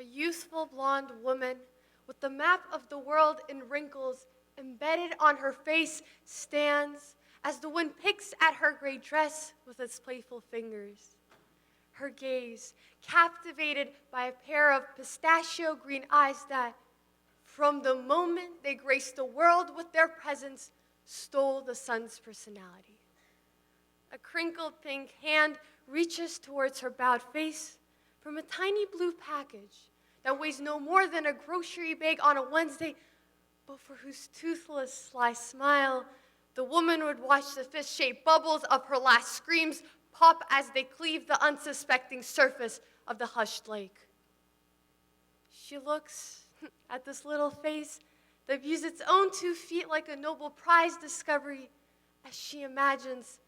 A youthful blonde woman with the map of the world in wrinkles embedded on her face stands as the wind picks at her gray dress with its playful fingers. Her gaze captivated by a pair of pistachio green eyes that, from the moment they graced the world with their presence, stole the sun's personality. A crinkled pink hand reaches towards her bowed face from a tiny blue package that weighs no more than a grocery bag on a Wednesday, but for whose toothless, sly smile, the woman would watch the fish-shaped bubbles of her last screams pop as they cleave the unsuspecting surface of the hushed lake. She looks at this little face that views its own 2 feet like a Nobel Prize discovery as she imagines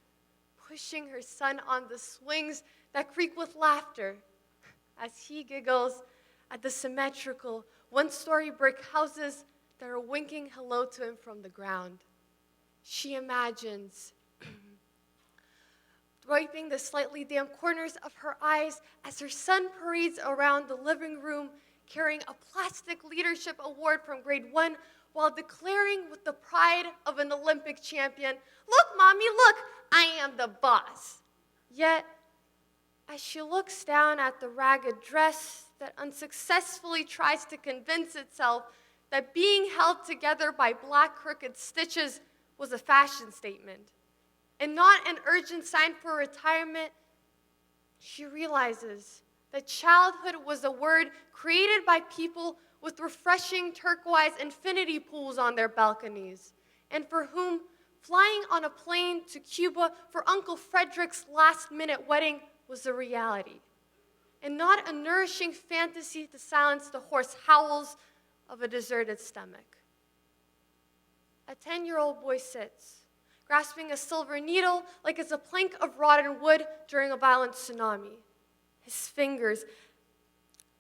pushing her son on the swings that creak with laughter as he giggles at the symmetrical one-story brick houses that are winking hello to him from the ground. She imagines wiping the slightly damp corners of her eyes as her son parades around the living room carrying a plastic leadership award from grade 1 while declaring with the pride of an Olympic champion, "Look, Mommy, look, I am the boss." Yet, as she looks down at the ragged dress that unsuccessfully tries to convince itself that being held together by black crooked stitches was a fashion statement and not an urgent sign for retirement, she realizes that childhood was a word created by people with refreshing turquoise infinity pools on their balconies, and for whom flying on a plane to Cuba for Uncle Frederick's last-minute wedding was a reality, and not a nourishing fantasy to silence the hoarse howls of a deserted stomach. A 10-year-old boy sits, grasping a silver needle like it's a plank of rotten wood during a violent tsunami. His fingers,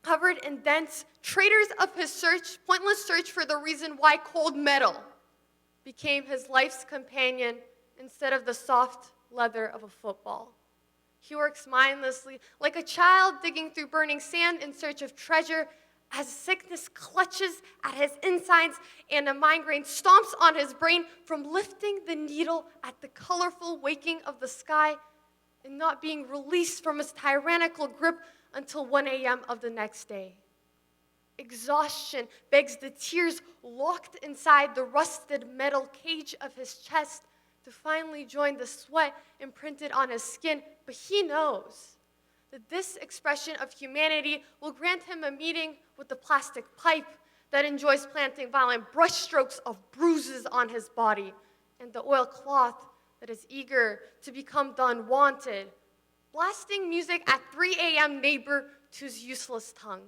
covered in dents, traitors of his pointless search for the reason why cold metal became his life's companion instead of the soft leather of a football. He works mindlessly, like a child digging through burning sand in search of treasure, as sickness clutches at his insides and a migraine stomps on his brain from lifting the needle at the colorful waking of the sky and not being released from his tyrannical grip until 1 a.m. of the next day. Exhaustion begs the tears locked inside the rusted metal cage of his chest to finally join the sweat imprinted on his skin, but he knows that this expression of humanity will grant him a meeting with the plastic pipe that enjoys planting violent brushstrokes of bruises on his body, and the oilcloth that is eager to become the unwanted, blasting music at 3 a.m. neighbor to his useless tongue.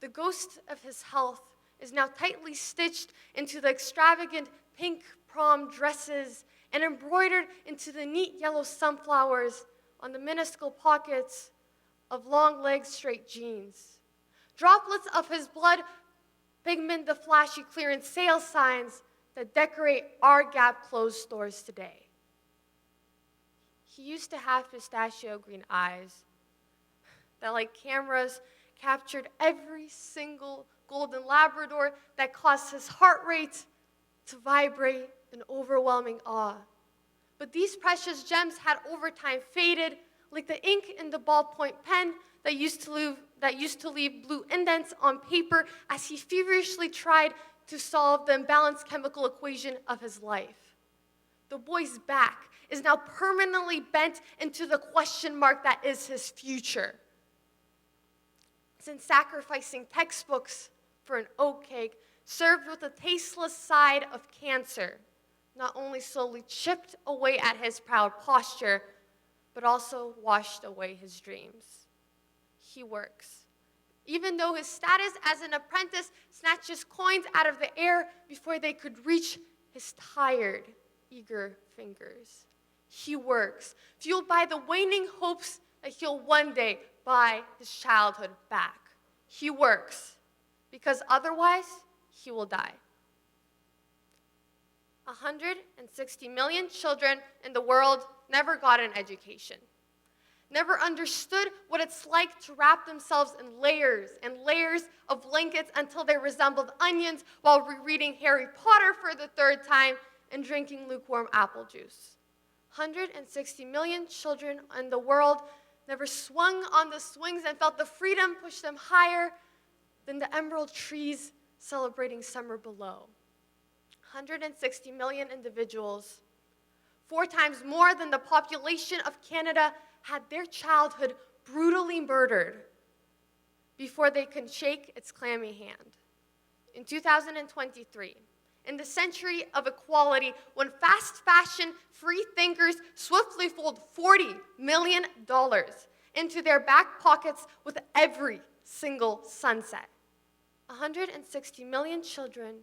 The ghost of his health is now tightly stitched into the extravagant pink prom dresses and embroidered into the neat yellow sunflowers on the minuscule pockets of long-legged straight jeans. Droplets of his blood pigment the flashy clearance sale signs that decorate our Gap clothes stores today. He used to have pistachio green eyes that, like cameras, captured every single golden Labrador that caused his heart rate to vibrate in overwhelming awe. But these precious gems had over time faded, like the ink in the ballpoint pen that used to leave blue indents on paper as he feverishly tried to solve the imbalanced chemical equation of his life. The boy's back is now permanently bent into the question mark that is his future. Since sacrificing textbooks for an oat cake served with a tasteless side of cancer, not only slowly chipped away at his proud posture, but also washed away his dreams. He works, even though his status as an apprentice snatches coins out of the air before they could reach his tired, eager fingers. He works, fueled by the waning hopes that he'll one day buy his childhood back. He works, because otherwise he will die. 160 million children in the world never got an education. never understood what it's like to wrap themselves in layers and layers of blankets until they resembled onions while rereading Harry Potter for the third time and drinking lukewarm apple juice. 160 million children in the world never swung on the swings and felt the freedom push them higher than the emerald trees celebrating summer below. 160 million individuals, 4 times more than the population of Canada, had their childhood brutally murdered before they could shake its clammy hand. In 2023, in the century of equality, when fast fashion free thinkers swiftly fold $40 million into their back pockets with every single sunset, 160 million children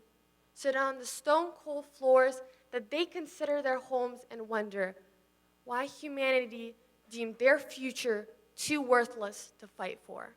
sit on the stone-cold floors that they consider their homes and wonder why humanity deemed their future too worthless to fight for.